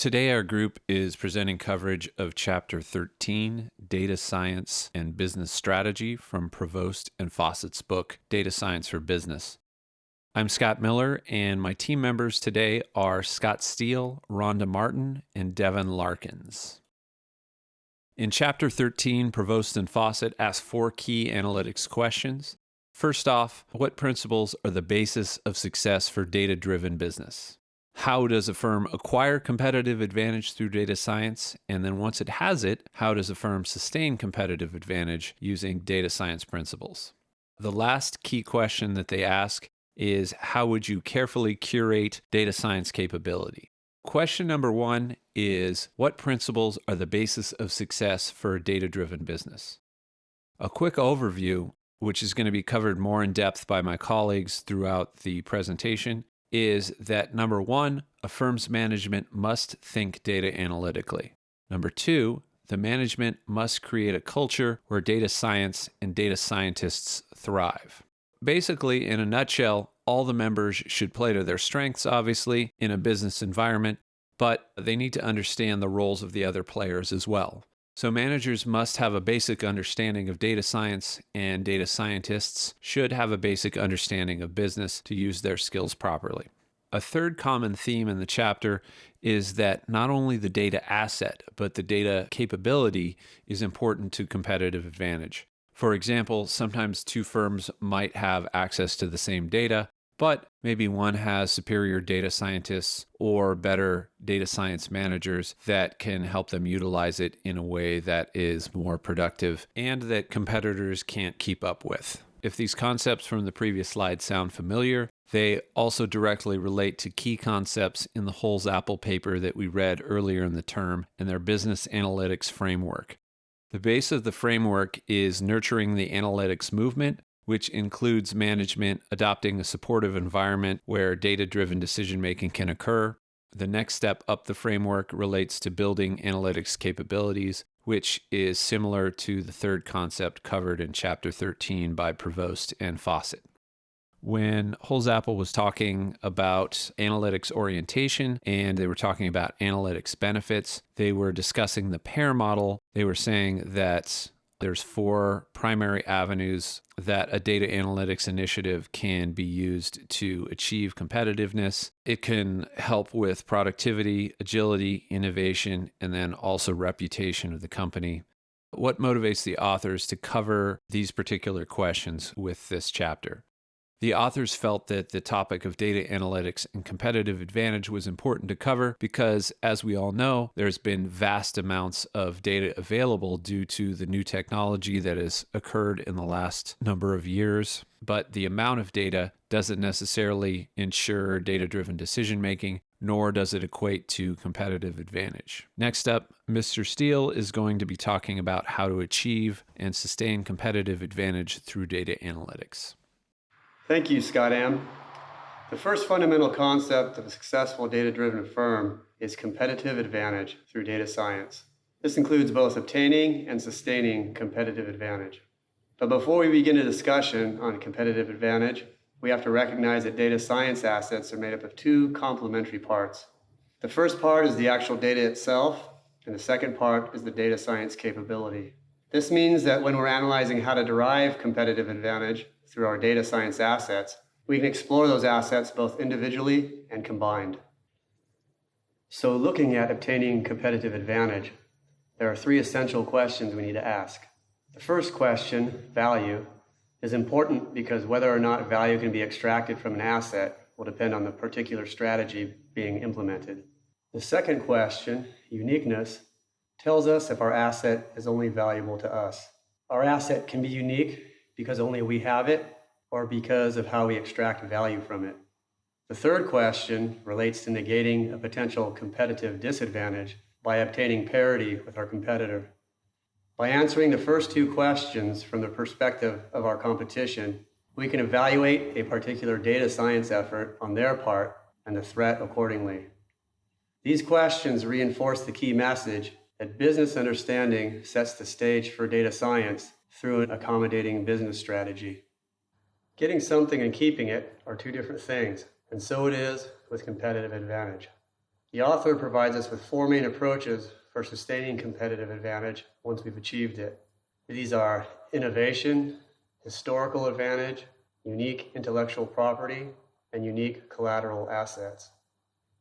Today, our group is presenting coverage of Chapter 13, Data Science and Business Strategy from Provost and Fawcett's book, Data Science for Business. I'm Scott Miller, and my team members today are Scott Steele, Rhonda Martin, and Devin Larkins. In Chapter 13, Provost and Fawcett ask 4 key analytics questions. First off, what principles are the basis of success for data-driven business? How does a firm acquire competitive advantage through data science? And then once it has it, how does a firm sustain competitive advantage using data science principles? The last key question that they ask is, how would you carefully curate data science capability? Question number 1 is, what principles are the basis of success for a data-driven business? A quick overview, which is going to be covered more in depth by my colleagues throughout the presentation, is that number 1, a firm's management must think data analytically. Number 2, the management must create a culture where data science and data scientists thrive. Basically, in a nutshell, all the members should play to their strengths, obviously, in a business environment, but they need to understand the roles of the other players as well. So managers must have a basic understanding of data science, and data scientists should have a basic understanding of business to use their skills properly. A third common theme in the chapter is that not only the data asset, but the data capability is important to competitive advantage. For example, sometimes 2 firms might have access to the same data, but maybe one has superior data scientists or better data science managers that can help them utilize it in a way that is more productive and that competitors can't keep up with. If these concepts from the previous slide sound familiar, they also directly relate to key concepts in the Holz-Apple paper that we read earlier in the term and their business analytics framework. The base of the framework is nurturing the analytics movement, which includes management adopting a supportive environment where data-driven decision-making can occur. The next step up the framework relates to building analytics capabilities, which is similar to the third concept covered in Chapter 13 by Provost and Fawcett. When Holz-Apple was talking about analytics orientation and they were talking about analytics benefits, they were discussing the pair model. They were saying that there's 4 primary avenues that a data analytics initiative can be used to achieve competitiveness. It can help with productivity, agility, innovation, and then also reputation of the company. What motivates the authors to cover these particular questions with this chapter? The authors felt that the topic of data analytics and competitive advantage was important to cover because, as we all know, there's been vast amounts of data available due to the new technology that has occurred in the last number of years. But the amount of data doesn't necessarily ensure data-driven decision-making, nor does it equate to competitive advantage. Next up, Mr. Steele is going to be talking about how to achieve and sustain competitive advantage through data analytics. Thank you, Scott M. The first fundamental concept of a successful data-driven firm is competitive advantage through data science. This includes both obtaining and sustaining competitive advantage. But before we begin a discussion on competitive advantage, we have to recognize that data science assets are made up of 2 complementary parts. The first part is the actual data itself, and the second part is the data science capability. This means that when we're analyzing how to derive competitive advantage through our data science assets, we can explore those assets both individually and combined. So looking at obtaining competitive advantage, there are 3 essential questions we need to ask. The first question, value, is important because whether or not value can be extracted from an asset will depend on the particular strategy being implemented. The second question, uniqueness, tells us if our asset is only valuable to us. Our asset can be unique because only we have it, or because of how we extract value from it. The third question relates to negating a potential competitive disadvantage by obtaining parity with our competitor. By answering the first 2 questions from the perspective of our competition, we can evaluate a particular data science effort on their part and the threat accordingly. These questions reinforce the key message that business understanding sets the stage for data science through an accommodating business strategy. Getting something and keeping it are 2 different things, and so it is with competitive advantage. The author provides us with 4 main approaches for sustaining competitive advantage once we've achieved it. These are innovation, historical advantage, unique intellectual property, and unique collateral assets.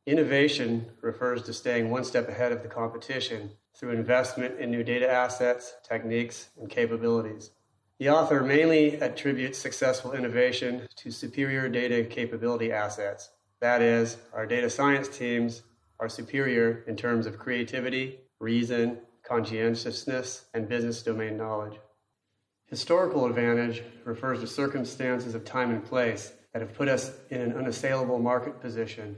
Innovation refers to staying one step ahead of the competition through investment in new data assets, techniques, and capabilities. The author mainly attributes successful innovation to superior data capability assets. That is, our data science teams are superior in terms of creativity, reason, conscientiousness, and business domain knowledge. Historical advantage refers to circumstances of time and place that have put us in an unassailable market position.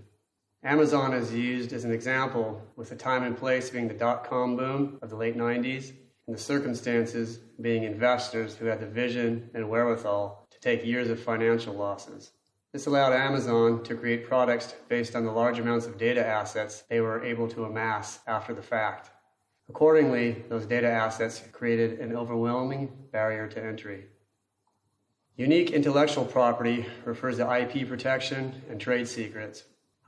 Amazon is used as an example, with the time and place being the dot-com boom of the late 90s, and the circumstances being investors who had the vision and wherewithal to take years of financial losses. This allowed Amazon to create products based on the large amounts of data assets they were able to amass after the fact. Accordingly, those data assets created an overwhelming barrier to entry. Unique intellectual property refers to IP protection and trade secrets.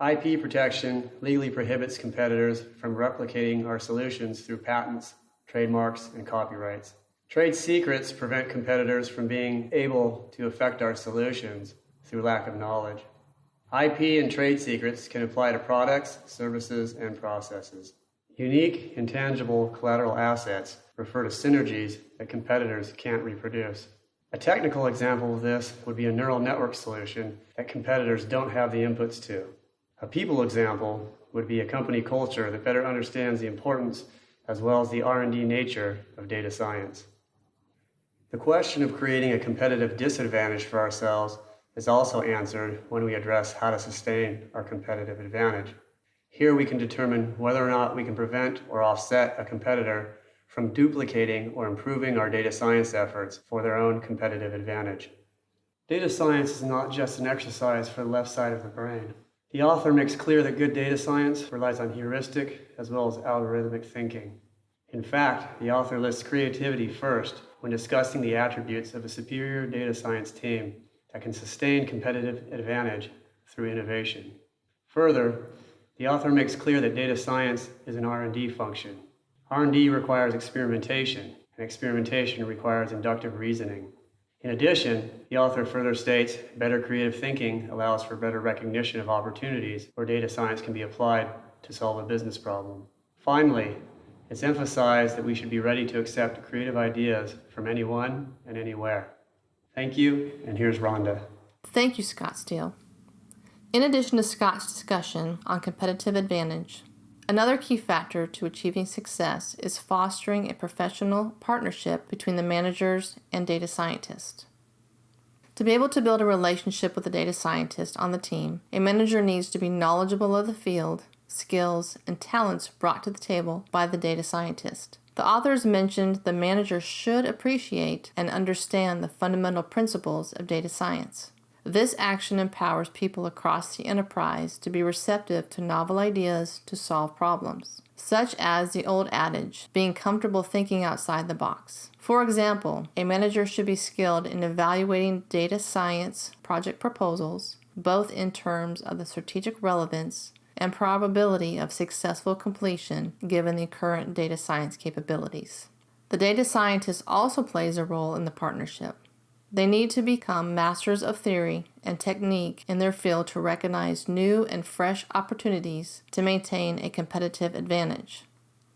IP protection legally prohibits competitors from replicating our solutions through patents, trademarks, and copyrights. Trade secrets prevent competitors from being able to affect our solutions through lack of knowledge. IP and trade secrets can apply to products, services, and processes. Unique, intangible collateral assets refer to synergies that competitors can't reproduce. A technical example of this would be a neural network solution that competitors don't have the inputs to. A people example would be a company culture that better understands the importance as well as the R&D nature of data science. The question of creating a competitive disadvantage for ourselves is also answered when we address how to sustain our competitive advantage. Here we can determine whether or not we can prevent or offset a competitor from duplicating or improving our data science efforts for their own competitive advantage. Data science is not just an exercise for the left side of the brain. The author makes clear that good data science relies on heuristic as well as algorithmic thinking. In fact, the author lists creativity first when discussing the attributes of a superior data science team that can sustain competitive advantage through innovation. Further, the author makes clear that data science is an R&D function. R&D requires experimentation, and experimentation requires inductive reasoning. In addition, the author further states better creative thinking allows for better recognition of opportunities where data science can be applied to solve a business problem. Finally, it's emphasized that we should be ready to accept creative ideas from anyone and anywhere. Thank you, and here's Rhonda. Thank you, Scott Steele. In addition to Scott's discussion on competitive advantage, another key factor to achieving success is fostering a professional partnership between the managers and data scientists. To be able to build a relationship with a data scientist on the team, a manager needs to be knowledgeable of the field, skills, and talents brought to the table by the data scientist. The authors mentioned the manager should appreciate and understand the fundamental principles of data science. This action empowers people across the enterprise to be receptive to novel ideas to solve problems, such as the old adage, being comfortable thinking outside the box. For example, a manager should be skilled in evaluating data science project proposals, both in terms of the strategic relevance and probability of successful completion given the current data science capabilities. The data scientist also plays a role in the partnership. They need to become masters of theory and technique in their field to recognize new and fresh opportunities to maintain a competitive advantage.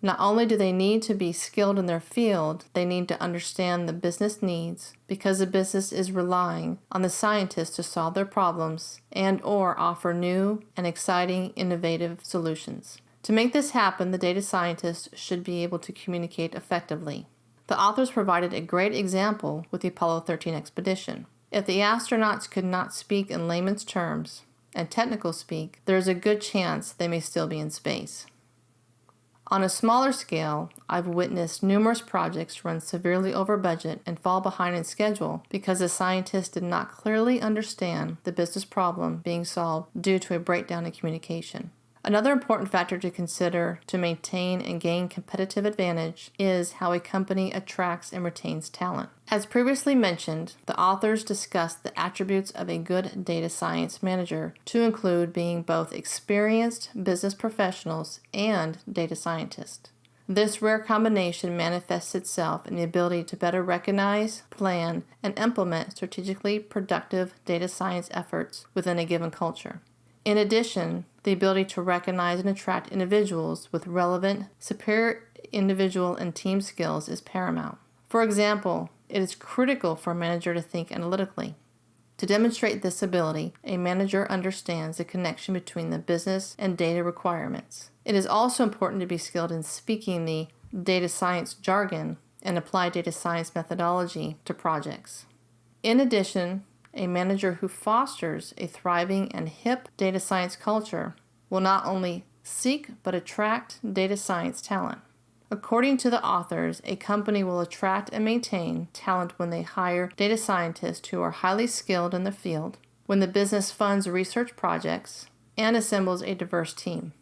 Not only do they need to be skilled in their field, they need to understand the business needs because the business is relying on the scientists to solve their problems and/or offer new and exciting innovative solutions. To make this happen, the data scientist should be able to communicate effectively. The authors provided a great example with the Apollo 13 expedition. If the astronauts could not speak in layman's terms and technical speak, there is a good chance they may still be in space. On a smaller scale, I've witnessed numerous projects run severely over budget and fall behind in schedule because the scientists did not clearly understand the business problem being solved due to a breakdown in communication. Another important factor to consider to maintain and gain competitive advantage is how a company attracts and retains talent. As previously mentioned, the authors discuss the attributes of a good data science manager to include being both experienced business professionals and data scientists. This rare combination manifests itself in the ability to better recognize, plan, and implement strategically productive data science efforts within a given culture. In addition, the ability to recognize and attract individuals with relevant, superior individual and team skills is paramount. For example, it is critical for a manager to think analytically. To demonstrate this ability, a manager understands the connection between the business and data requirements. It is also important to be skilled in speaking the data science jargon and apply data science methodology to projects. In addition, a manager who fosters a thriving and hip data science culture will not only seek but attract data science talent. According to the authors, a company will attract and maintain talent when they hire data scientists who are highly skilled in the field, when the business funds research projects, and assembles a diverse team.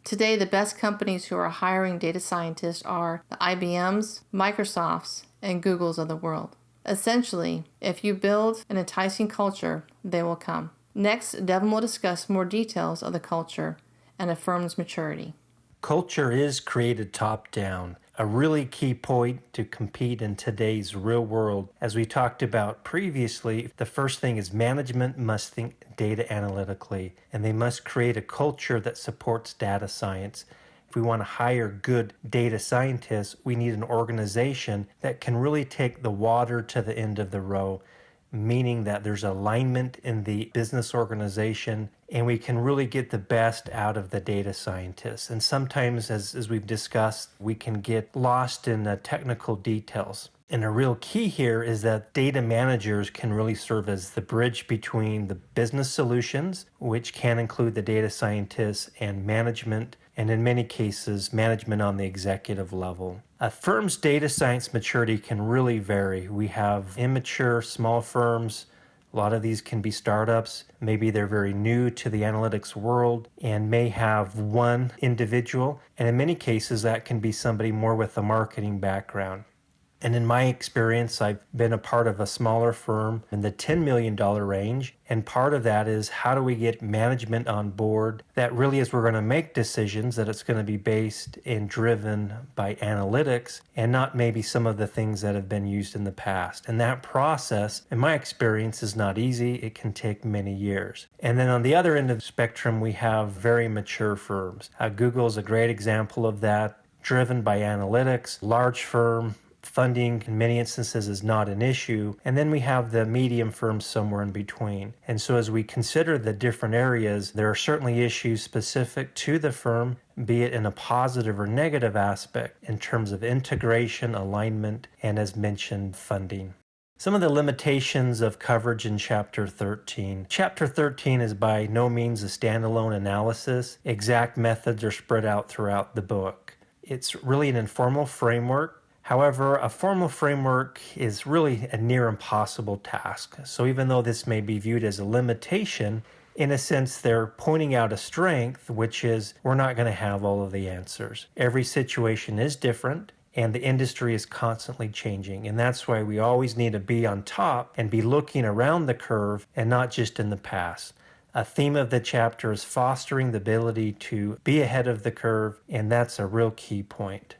Today, the best companies who are hiring data scientists are the IBMs, Microsofts, and Googles of the world. Essentially, if you build an enticing culture, they will come. Next, Devin will discuss more details of the culture and a firm's maturity. Culture is created top-down, a really key point to compete in today's real world. As we talked about previously, the first thing is management must think data analytically, and they must create a culture that supports data science. If we want to hire good data scientists, we need an organization that can really take the water to the end of the row, meaning that there's alignment in the business organization and we can really get the best out of the data scientists. And sometimes, as we've discussed, we can get lost in the technical details. And a real key here is that data managers can really serve as the bridge between the business solutions, which can include the data scientists, and management, and in many cases, management on the executive level. A firm's data science maturity can really vary. We have immature, small firms. A lot of these can be startups. Maybe they're very new to the analytics world and may have one individual. And in many cases, that can be somebody more with a marketing background. And in my experience, I've been a part of a smaller firm in the $10 million range. And part of that is how do we get management on board that really, as we're going to make decisions, that it's going to be based and driven by analytics and not maybe some of the things that have been used in the past. And that process, in my experience, is not easy. It can take many years. And then on the other end of the spectrum, we have very mature firms. Google is a great example of that, driven by analytics, large firm. Funding in many instances is not an issue. And then we have the medium firms somewhere in between. And so as we consider the different areas, there are certainly issues specific to the firm, be it in a positive or negative aspect in terms of integration, alignment, and as mentioned, funding. Some of the limitations of coverage in Chapter 13. Chapter 13 is by no means a standalone analysis. Exact methods are spread out throughout the book. It's really an informal framework. However, a formal framework is really a near impossible task. So even though this may be viewed as a limitation, in a sense, they're pointing out a strength, which is we're not going to have all of the answers. Every situation is different, and the industry is constantly changing. And that's why we always need to be on top and be looking around the curve and not just in the past. A theme of the chapter is fostering the ability to be ahead of the curve, and that's a real key point.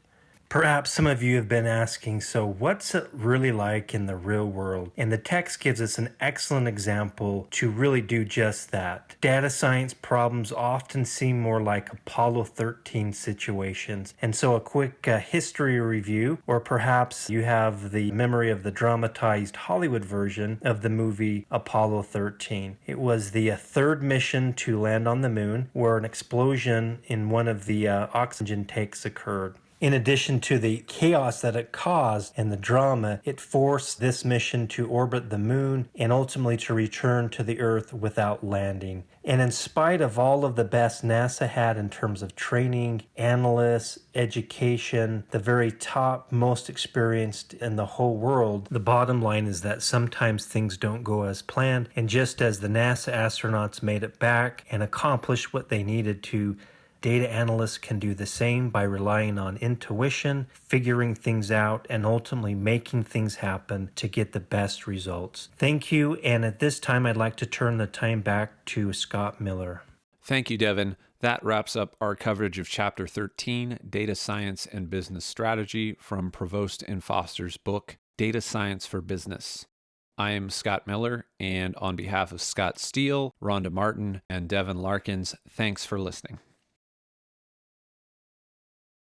Perhaps some of you have been asking, so what's it really like in the real world? And the text gives us an excellent example to really do just that. Data science problems often seem more like Apollo 13 situations. And so a quick history review, or perhaps you have the memory of the dramatized Hollywood version of the movie Apollo 13. It was the third mission to land on the moon, where an explosion in one of the oxygen tanks occurred. In addition to the chaos that it caused and the drama, it forced this mission to orbit the moon and ultimately to return to the Earth without landing. And in spite of all of the best NASA had in terms of training, analysts, education, the very top, most experienced in the whole world, the bottom line is that sometimes things don't go as planned. And just as the NASA astronauts made it back and accomplished what they needed to, Data analysts can do the same by relying on intuition, figuring things out, and ultimately making things happen to get the best results. Thank you, and at this time I'd like to turn the time back to Scott Miller. Thank you, Devin. That wraps up our coverage of Chapter 13, Data Science and Business Strategy, from Provost and Foster's book, Data Science for Business. I am Scott Miller, and on behalf of Scott Steele, Rhonda Martin, and Devin Larkins, thanks for listening.